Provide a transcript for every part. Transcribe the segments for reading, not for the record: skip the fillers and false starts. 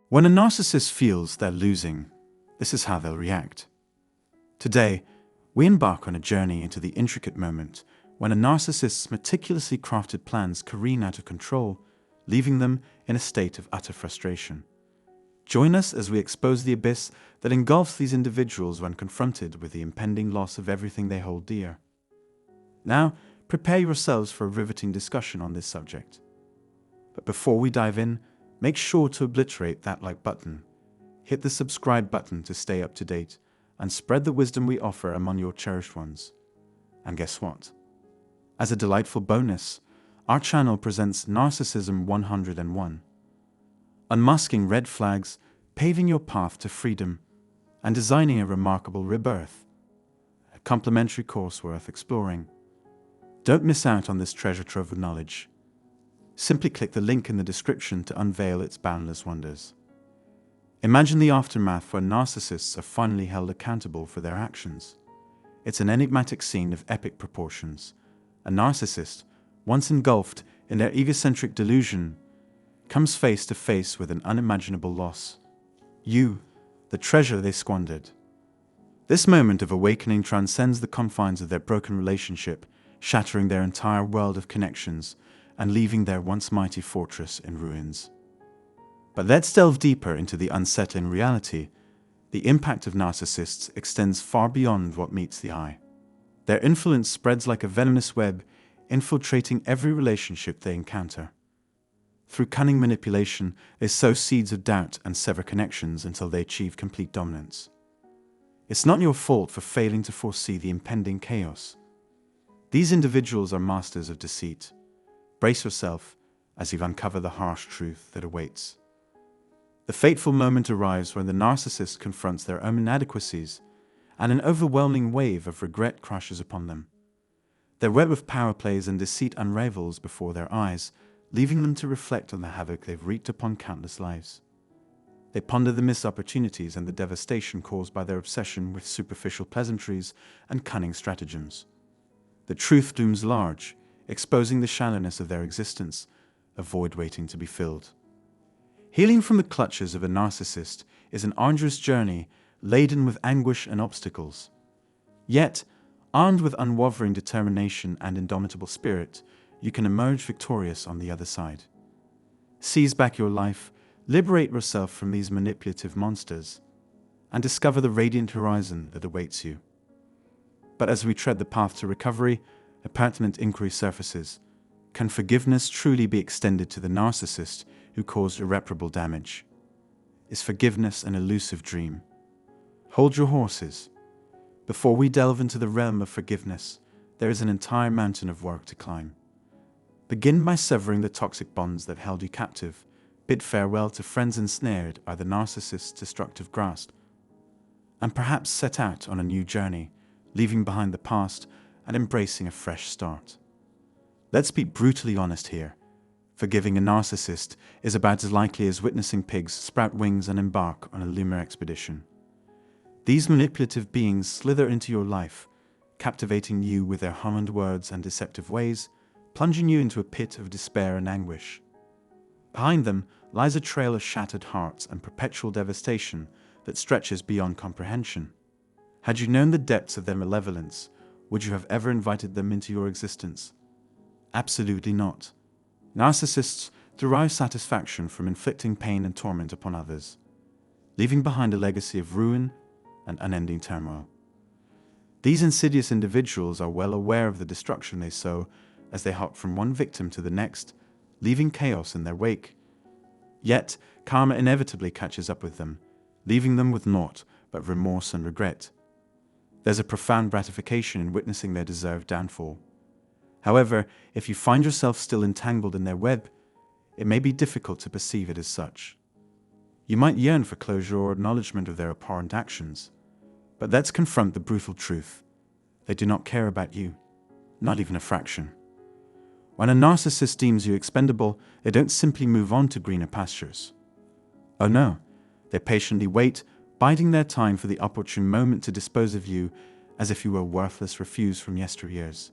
When a narcissist feels they're losing, this is how they'll react. Today, we embark on a journey into the intricate moment when a narcissist's meticulously crafted plans careen out of control, leaving them in a state of utter frustration. Join us as we expose the abyss that engulfs these individuals when confronted with the impending loss of everything they hold dear. Now, prepare yourselves for a riveting discussion on this subject. But before we dive in, make sure to obliterate that like button, hit the subscribe button to stay up to date, and spread the wisdom we offer among your cherished ones. And guess what? As a delightful bonus, our channel presents Narcissism 101. Unmasking red flags, paving your path to freedom, and designing a remarkable rebirth. A complimentary course worth exploring. Don't miss out on this treasure trove of knowledge. Simply click the link in the description to unveil its boundless wonders. Imagine the aftermath when narcissists are finally held accountable for their actions. It's an enigmatic scene of epic proportions. A narcissist, once engulfed in their egocentric delusion, comes face to face with an unimaginable loss. You, the treasure they squandered. This moment of awakening transcends the confines of their broken relationship, shattering their entire world of connections and leaving their once mighty fortress in ruins. But let's delve deeper into the unsettling reality. The impact of narcissists extends far beyond what meets the eye. Their influence spreads like a venomous web, infiltrating every relationship they encounter. Through cunning manipulation, they sow seeds of doubt and sever connections until they achieve complete dominance. It's not your fault for failing to foresee the impending chaos. These individuals are masters of deceit. Brace yourself as you uncover the harsh truth that awaits. The fateful moment arrives when the narcissist confronts their own inadequacies, and an overwhelming wave of regret crashes upon them. Their web of power plays and deceit unravels before their eyes, leaving them to reflect on the havoc they've wreaked upon countless lives. They ponder the missed opportunities and the devastation caused by their obsession with superficial pleasantries and cunning stratagems. The truth looms large, exposing the shallowness of their existence, a void waiting to be filled. Healing from the clutches of a narcissist is an arduous journey laden with anguish and obstacles. Yet, armed with unwavering determination and indomitable spirit, you can emerge victorious on the other side. Seize back your life, liberate yourself from these manipulative monsters, and discover the radiant horizon that awaits you. But as we tread the path to recovery, a pertinent inquiry surfaces. Can forgiveness truly be extended to the narcissist who caused irreparable damage? Is forgiveness an elusive dream? Hold your horses. Before we delve into the realm of forgiveness, there is an entire mountain of work to climb. Begin by severing the toxic bonds that held you captive. Bid farewell to friends ensnared by the narcissist's destructive grasp. And perhaps set out on a new journey, leaving behind the past and embracing a fresh start. Let's be brutally honest here. Forgiving a narcissist is about as likely as witnessing pigs sprout wings and embark on a lunar expedition. These manipulative beings slither into your life, captivating you with their honeyed words and deceptive ways, plunging you into a pit of despair and anguish. Behind them lies a trail of shattered hearts and perpetual devastation that stretches beyond comprehension. Had you known the depths of their malevolence, would you have ever invited them into your existence? Absolutely not. Narcissists derive satisfaction from inflicting pain and torment upon others, leaving behind a legacy of ruin and unending turmoil. These insidious individuals are well aware of the destruction they sow as they hop from one victim to the next, leaving chaos in their wake. Yet, karma inevitably catches up with them, leaving them with naught but remorse and regret. There's a profound gratification in witnessing their deserved downfall. However, if you find yourself still entangled in their web, it may be difficult to perceive it as such. You might yearn for closure or acknowledgement of their abhorrent actions, but let's confront the brutal truth. They do not care about you, not even a fraction. When a narcissist deems you expendable, they don't simply move on to greener pastures. Oh no, they patiently wait, biding their time for the opportune moment to dispose of you as if you were a worthless refuse from yesteryears.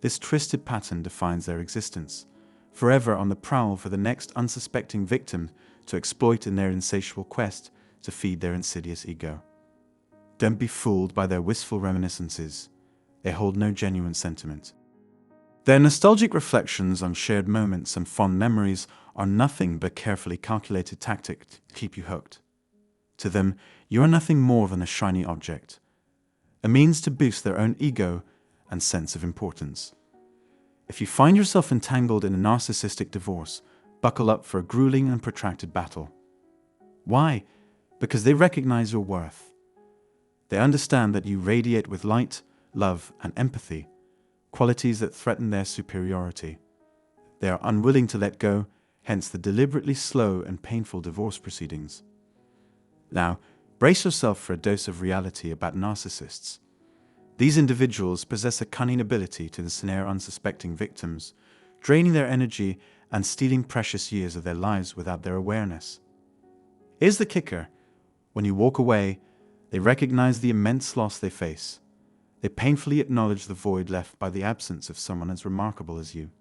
This twisted pattern defines their existence, forever on the prowl for the next unsuspecting victim to exploit in their insatiable quest to feed their insidious ego. Don't be fooled by their wistful reminiscences. They hold no genuine sentiment. Their nostalgic reflections on shared moments and fond memories are nothing but carefully calculated tactic to keep you hooked. To them, you are nothing more than a shiny object, a means to boost their own ego and sense of importance. If you find yourself entangled in a narcissistic divorce, buckle up for a grueling and protracted battle. Why? Because they recognize your worth. They understand that you radiate with light, love, and empathy, qualities that threaten their superiority. They are unwilling to let go, hence the deliberately slow and painful divorce proceedings. Now, brace yourself for a dose of reality about narcissists. These individuals possess a cunning ability to ensnare unsuspecting victims, draining their energy and stealing precious years of their lives without their awareness. Here's the kicker. When you walk away, they recognize the immense loss they face. They painfully acknowledge the void left by the absence of someone as remarkable as you.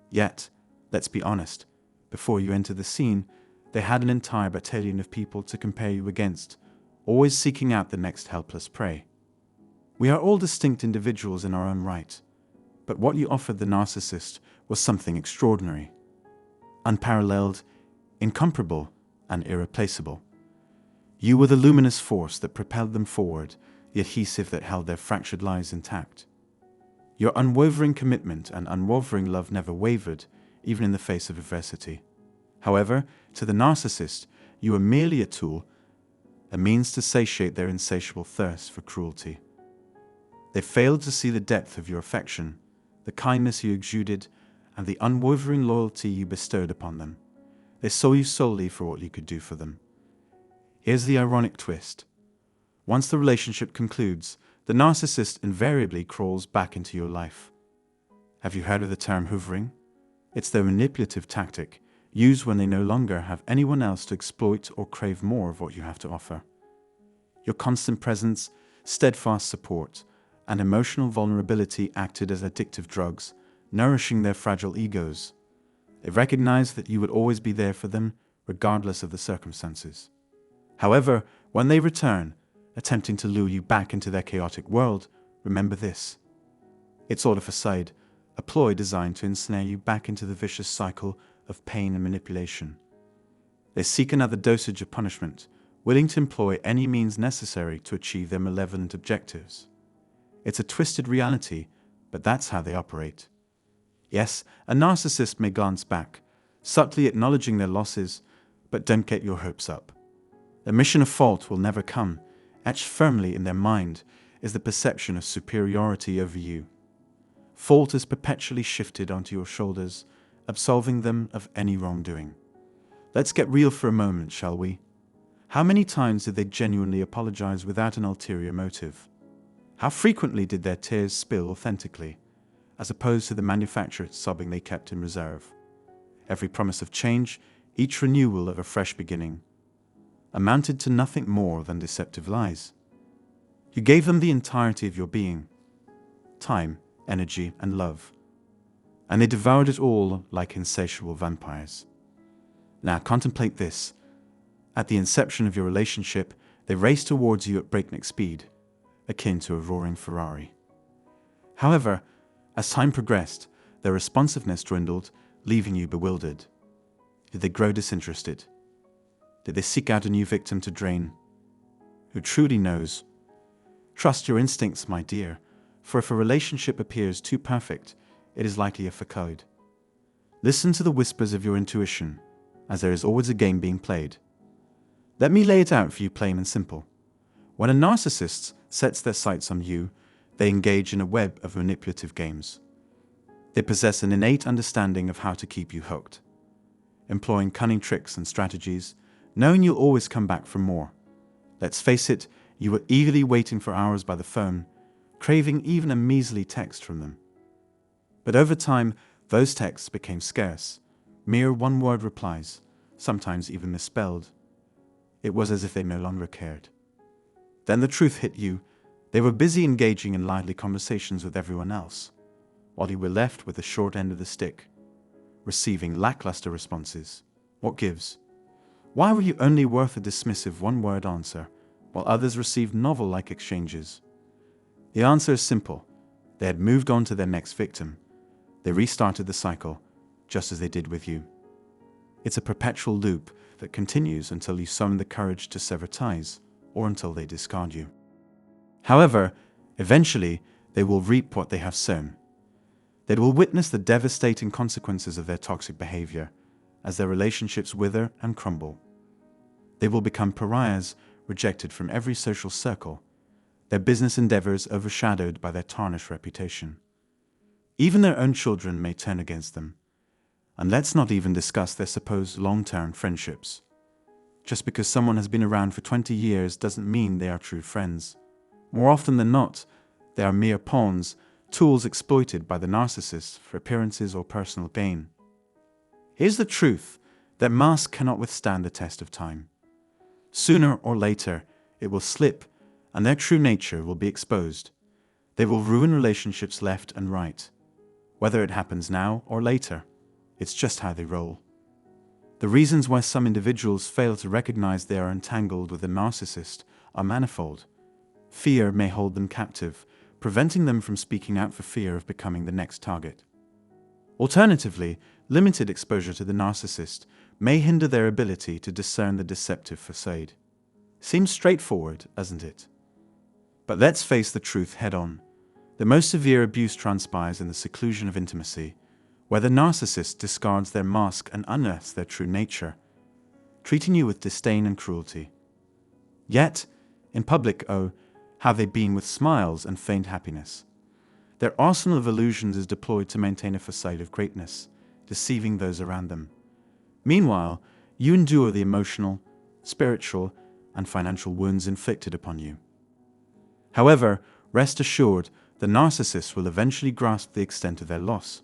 Yet, let's be honest, before you enter the scene, they had an entire battalion of people to compare you against, always seeking out the next helpless prey. We are all distinct individuals in our own right, but what you offered the narcissist was something extraordinary, unparalleled, incomparable, and irreplaceable. You were the luminous force that propelled them forward, the adhesive that held their fractured lives intact. Your unwavering commitment and unwavering love never wavered, even in the face of adversity. However, to the narcissist, you were merely a tool, a means to satiate their insatiable thirst for cruelty. They failed to see the depth of your affection, the kindness you exuded, and the unwavering loyalty you bestowed upon them. They saw you solely for what you could do for them. Here's the ironic twist. Once the relationship concludes, the narcissist invariably crawls back into your life. Have you heard of the term hoovering? It's their manipulative tactic, used when they no longer have anyone else to exploit or crave more of what you have to offer. Your constant presence, steadfast support, and emotional vulnerability acted as addictive drugs, nourishing their fragile egos. They recognized that you would always be there for them, regardless of the circumstances. However, when they return, attempting to lure you back into their chaotic world, remember this. It's all a facade, a ploy designed to ensnare you back into the vicious cycle of pain and manipulation. They seek another dosage of punishment, willing to employ any means necessary to achieve their malevolent objectives. It's a twisted reality, but that's how they operate. Yes, a narcissist may glance back, subtly acknowledging their losses, but don't get your hopes up. The mission of fault will never come. Etched firmly in their mind is the perception of superiority over you. Fault is perpetually shifted onto your shoulders, absolving them of any wrongdoing. Let's get real for a moment, shall we? How many times did they genuinely apologize without an ulterior motive? How frequently did their tears spill authentically, as opposed to the manufactured sobbing they kept in reserve? Every promise of change, each renewal of a fresh beginning, amounted to nothing more than deceptive lies. You gave them the entirety of your being, time, energy, and love, and they devoured it all like insatiable vampires. Now contemplate this. At the inception of your relationship, they raced towards you at breakneck speed, akin to a roaring Ferrari. However, as time progressed, their responsiveness dwindled, leaving you bewildered. Did they grow disinterested? Did they seek out a new victim to drain? Who truly knows? Trust your instincts, my dear, for if a relationship appears too perfect, it is likely a facade. Listen to the whispers of your intuition, as there is always a game being played. Let me lay it out for you plain and simple. When a narcissist sets their sights on you, they engage in a web of manipulative games. They possess an innate understanding of how to keep you hooked, employing cunning tricks and strategies, knowing you'll always come back for more. Let's face it, you were eagerly waiting for hours by the phone, craving even a measly text from them. But over time, those texts became scarce, mere one-word replies, sometimes even misspelled. It was as if they no longer cared. Then the truth hit you. They were busy engaging in lively conversations with everyone else, while you were left with the short end of the stick, receiving lackluster responses. What gives? Why were you only worth a dismissive one-word answer, while others received novel-like exchanges? The answer is simple. They had moved on to their next victim. They restarted the cycle, just as they did with you. It's a perpetual loop that continues until you summon the courage to sever ties, or until they discard you. However, eventually, they will reap what they have sown. They will witness the devastating consequences of their toxic behavior as their relationships wither and crumble. They will become pariahs, rejected from every social circle, their business endeavors overshadowed by their tarnished reputation. Even their own children may turn against them. And let's not even discuss their supposed long-term friendships. Just because someone has been around for 20 years doesn't mean they are true friends. More often than not, they are mere pawns, tools exploited by the narcissist for appearances or personal gain. Here's the truth: that mask cannot withstand the test of time. Sooner or later, it will slip, and their true nature will be exposed. They will ruin relationships left and right. Whether it happens now or later, it's just how they roll. The reasons why some individuals fail to recognize they are entangled with a narcissist are manifold. Fear may hold them captive, preventing them from speaking out for fear of becoming the next target. Alternatively, limited exposure to the narcissist may hinder their ability to discern the deceptive facade. Seems straightforward, doesn't it? But let's face the truth head-on. The most severe abuse transpires in the seclusion of intimacy, where the narcissist discards their mask and unearths their true nature, treating you with disdain and cruelty. Yet, in public, oh, have they been with smiles and feigned happiness. Their arsenal of illusions is deployed to maintain a facade of greatness, deceiving those around them. Meanwhile, you endure the emotional, spiritual, and financial wounds inflicted upon you. However, rest assured, the narcissist will eventually grasp the extent of their loss.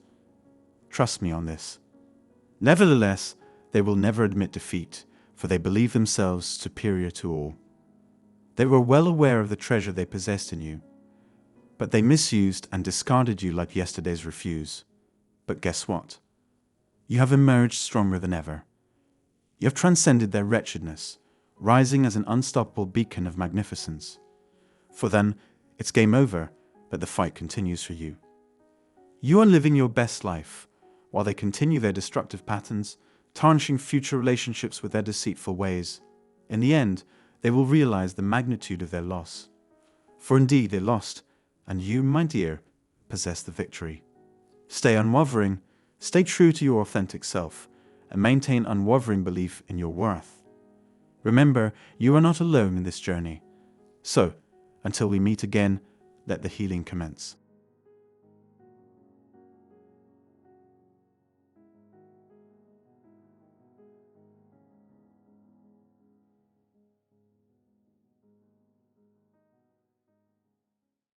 Trust me on this. Nevertheless, they will never admit defeat, for they believe themselves superior to all. They were well aware of the treasure they possessed in you, but they misused and discarded you like yesterday's refuse. But guess what? You have emerged stronger than ever. You have transcended their wretchedness, rising as an unstoppable beacon of magnificence. For then, it's game over, but the fight continues for you. You are living your best life, while they continue their destructive patterns, tarnishing future relationships with their deceitful ways. In the end, they will realize the magnitude of their loss. For indeed they lost, and you, my dear, possess the victory. Stay unwavering, stay true to your authentic self, and maintain unwavering belief in your worth. Remember, you are not alone in this journey. So, until we meet again, let the healing commence.